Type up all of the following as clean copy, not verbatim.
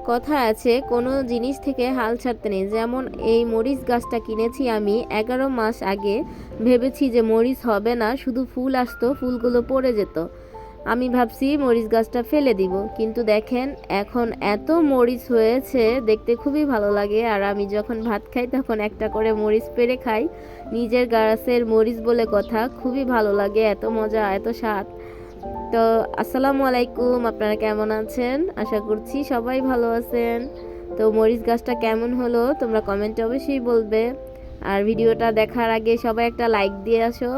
কথা আছে কোনো জিনিস থেকে হাল ছাড়তে নেই। যেমন এই মরিচ গাছটা কিনেছি আমি 11 মাস আগে। ভেবেছি যে মরিচ হবে না, শুধু ফুল আসতো, ফুলগুলো পড়ে যেত। আমি ভাবছি মরিচ গাছটা ফেলে দিব, কিন্তু দেখেন এখন এত মরিচ হয়েছে, দেখতে খুবই ভালো লাগে। আর আমি যখন ভাত খাই তখন একটা করে মরিচ পেড়ে খাই। নিজের গাছের মরিচ বলে কথা, খুবই ভালো লাগে, এত মজা, এত স্বাদ। তো আসসালামু আলাইকুম, আপনারা কেমন আছেন? আশা করছি সবাই ভালো আছেন। তো মরিচ গাছটা কেমন হলো তোমরা কমেন্টে অবশ্যই বলবে। আর ভিডিওটা দেখার আগে সবাই একটা লাইক দিয়ে আসো।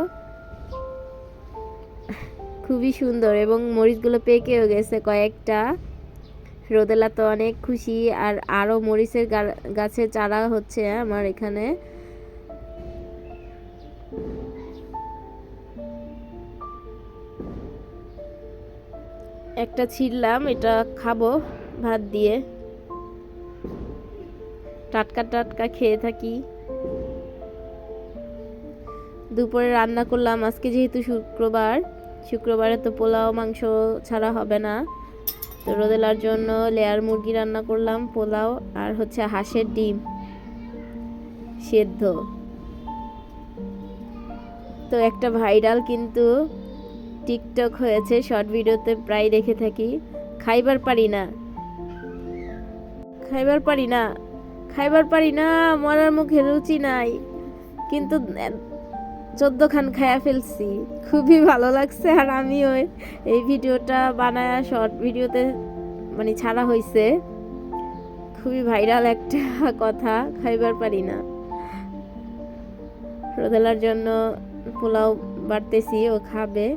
খুবই সুন্দর, এবং মরিচগুলো পেকেও গেছে কয়েকটা। রোদেলা তো অনেক খুশি। আর আরও মরিচের গাছের চারা হচ্ছে আমার এখানে। একটা ছিললাম, এটা খাবো ভাত দিয়ে, টাটকা টাটকা খেয়ে থাকি। দুপুরে রান্না করলাম আজকে, যেহেতু শুক্রবারে তো পোলাও মাংস ছাড়া হবে না। তো রোদেলার জন্য লেয়ার মুরগি রান্না করলাম, পোলাও, আর হচ্ছে হাঁসের ডিম সেদ্ধ। তো একটা ভাইরাল কিন্তু টিকটক হয়েছে, শর্ট ভিডিওতে প্রায় দেখে থাকি। খাইবার পারি না, খাইবার পারি না, খাইবার পারি না, মরার মুখে রুচি নাই, কিন্তু 14 খান খায়া ফেলছি। খুবই ভালো লাগছে। আর আমিও এই ভিডিওটা বানায় শর্ট ভিডিওতে মানে ছাড়া হয়েছে। খুবই ভাইরাল একটা কথা, খাইবার পারি না। রোদেলার জন্য পোলাও বাড়তেছি, ও খাবে।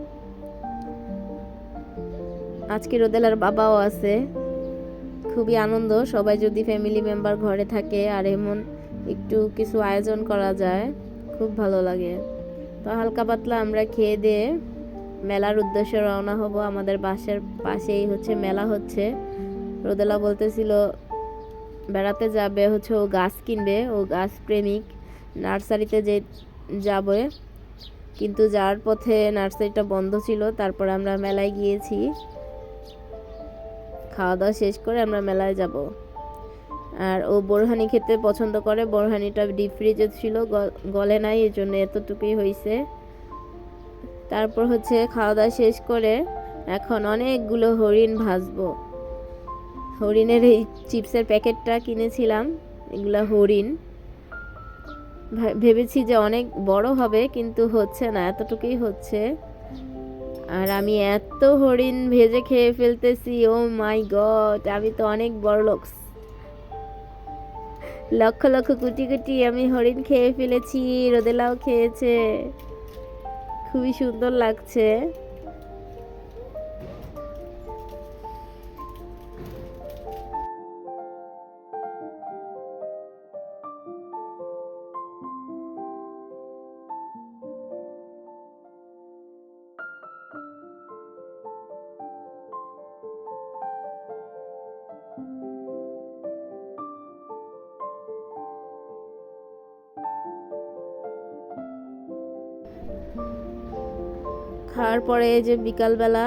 আজকে রোদেলার বাবাও আছে। খুবই আনন্দ, সবাই যদি ফ্যামিলি মেম্বার ঘরে থাকে আর এমন একটু কিছু আয়োজন করা যায়, খুব ভালো লাগে। তো হালকা পাতলা আমরা খেয়ে দিয়ে মেলার উদ্দেশ্যে রওনা হব। আমাদের বাসার পাশেই হচ্ছে মেলা হচ্ছে। রোদেলা বলতেছিল বেড়াতে যাবে, হচ্ছে ও গাছ কিনবে, ও গাছ প্রেমিক। নার্সারিতে যাবে, কিন্তু যাওয়ার পথে নার্সারিটা বন্ধ ছিল। তারপর আমরা মেলায় গিয়েছি, খাওয়া দাওয়া শেষ করে আমরা মেলায় যাব। আর ও বোরহানি খেতে পছন্দ করে, বোরহানিটা ডিপ ফ্রিজে ছিল, গলে নাই, এই জন্য এতটুকুই হয়েছে। তারপর হচ্ছে খাওয়া দাওয়া শেষ করে এখন অনেকগুলো হরিণ ভাজবো। হরিণের এই চিপসের প্যাকেটটা কিনেছিলাম, এগুলা হরিণ। ভেবেছি যে অনেক বড় হবে, কিন্তু হচ্ছে না, এতটুকুই হচ্ছে। আর আমি এত হরিণ ভেজে খেয়ে ফেলতেছি, ও মাই গড, আমি তো অনেক বড় লোক। লক্ষ লক্ষ কোটি কোটি আমি হরিণ খেয়ে ফেলেছি, রোদেলাও খেয়েছে। খুবই সুন্দর লাগছে। খাওয়ার পরে যে বিকালবেলা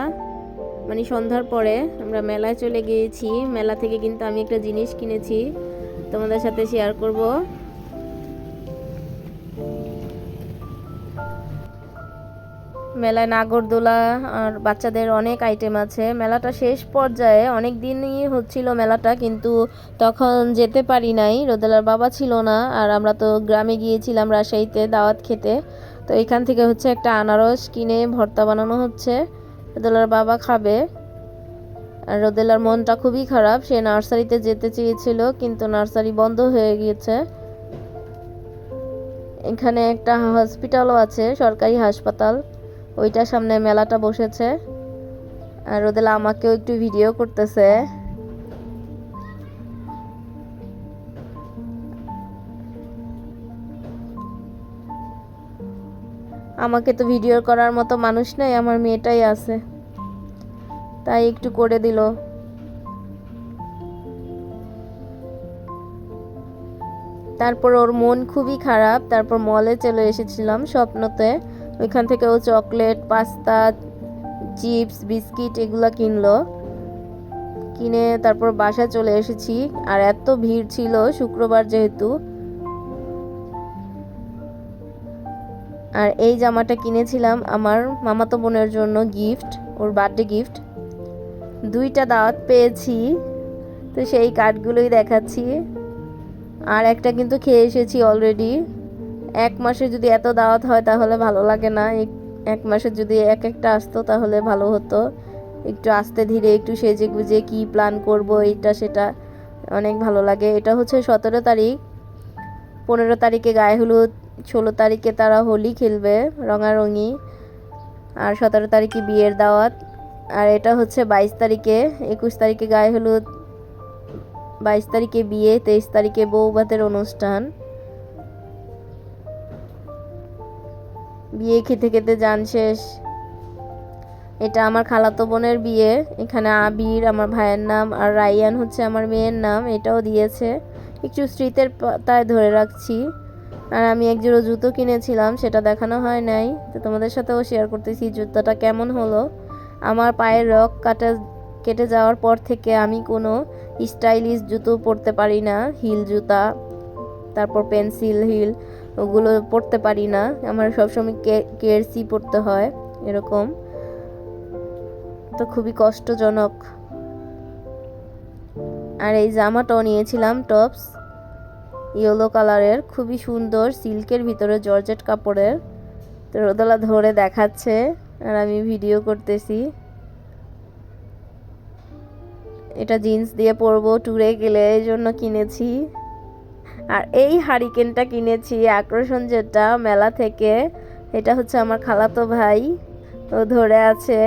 মানে সন্ধ্যার পরে আমরা মেলায় চলে গিয়েছি। মেলা থেকে কিন্তু আমি একটা জিনিস কিনেছি, তোমাদের সাথে শেয়ার করব। মেলায় নাগরদোলা আর বাচ্চাদের অনেক আইটেম আছে। মেলাটা শেষ পর্যায়ে, অনেক দিনই হচ্ছিল মেলাটা, কিন্তু তখন যেতে পারি নাই, রোদেলার বাবা ছিল না। আর আমরা তো গ্রামে গিয়েছিলাম রাজশাহীতে দাওয়াত খেতে। তো এখান থেকে হচ্ছে একটা আনারস কিনে ভর্তা বানানো হচ্ছে, রোদেলার বাবা খাবে। আর রোদেলার মনটা খুবই খারাপ, সে নার্সারিতে যেতে চেয়েছিল, কিন্তু নার্সারি বন্ধ হয়ে গিয়েছে। এখানে একটা হসপিটালও আছে, সরকারি হাসপাতাল, ওইটার সামনে মেলাটা বসেছে। আর রোদেলা আমাকেও একটু ভিডিও করতেছে। আমাকে তো ভিডিও করার মতো মানুষ নেই, আমার মেয়েটাই আছে, তাই একটু করে দিল। তারপর ওর মন খুবই খারাপ, তারপর মলে চলে এসেছিলাম স্বপ্নতে। ওইখান থেকে ও চকলেট, পাস্তা, চিপস, বিস্কিট এগুলা কিনলো। কিনে তারপর বাসায় চলে এসেছি। আর এত ভিড় ছিল শুক্রবার যেহেতু। আর এই জামাটা কিনেছিলাম আমার মামাতো বোনের জন্য গিফট, ওর বার্থডে গিফট। 2টা দাওয়াত পেয়েছি, তো সেই কার্ডগুলোই দেখাচ্ছি। আর একটা কিন্তু খেয়ে এসেছি অলরেডি। 1 মাসে যদি এত দাওয়াত হয় তাহলে ভালো লাগে না। 1 মাসে যদি এক একটা আসতো তাহলে ভালো হতো। একটু আস্তে ধীরে একটু সেজে গুজে কি প্ল্যান করব এটা সেটা অনেক ভালো লাগে। এটা হচ্ছে 17 তারিখ, 15 তারিখে গায়ে হলুদ, 16 তারিখে তারা হোলি খেলবে রঙারঙি, আর 17 তারিখে বিয়ের দাওয়াত। আর এটা হচ্ছে 22 তারিখে, 21 তারিখে গায়ে হলুদ, 22 তারিখে বিয়ে, 23 তারিখে বউ ভাতের অনুষ্ঠান। বিয়ে খেতে খেতে জান শেষ। এটা আমার খালাতো বোনের বিয়ে। এখানে আবির আমার ভাইয়ের নাম, আর রাইয়ান হচ্ছে আমার মেয়ের নাম, এটাও দিয়েছে। একটু স্মৃতির পাতায় ধরে রাখছি। আর আমি এক জোড়া জুতো কিনেছিলাম, সেটা দেখানো হয় নাই, তো তোমাদের সাথেও শেয়ার করতেছি জুতোটা কেমন হলো। আমার পায়ের রগ কেটে যাওয়ার পর থেকে আমি কোনো স্টাইলিশ জুতো পরতে পারি না। হিল জুতা, তারপর পেন্সিল হিল, ওগুলো পরতে পারি না। আমার সবসময় কেয়ারসি পরতে হয় এরকম, তো খুবই কষ্টজনক। আর এই জামাটাও নিয়েছিলাম টপস, ইয়েলো কালারের, খুবই সুন্দর, সিল্কের ভিতরে জর্জেট কাপড়ের। তো রোদলা ধরে দেখাচ্ছে আর আমি ভিডিও করতেছি। এটা জিন্স দিয়ে পরবো ট্যুরে গেলে, এই জন্য কিনেছি। আর এই হারিকেনটা কিনেছি আকর্ষণ যেটা মেলা থেকে, এটা হচ্ছে আমার খালাতো ভাই, ও ধরে আছে।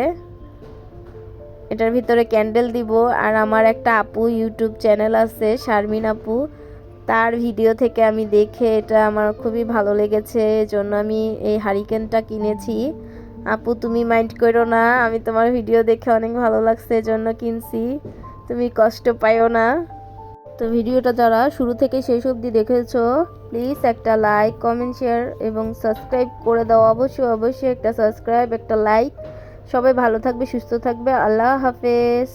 এটার ভিতরে ক্যান্ডেল দিব। আর আমার একটা আপু ইউটিউব চ্যানেল আছে, শারমিন আপু, তার ভিডিও থেকে আমি দেখে এটা আমার খুবই ভালো লেগেছে, এজন্য আমি এই হারিকেনটা কিনেছি। আপু তুমি মাইন্ড করো না, আমি তোমার ভিডিও দেখে অনেক ভালো লাগছে এজন্য কিনছি, তুমি কষ্ট পাইও না। তো ভিডিওটা যারা শুরু থেকে শেষ অবধি দেখেছো, প্লিজ একটা লাইক, কমেন্ট, শেয়ার এবং সাবস্ক্রাইব করে দাও। অবশ্যই একটা সাবস্ক্রাইব, একটা লাইক। সবাই ভালো থাকবে, সুস্থ থাকবে। আল্লাহ হাফেজ।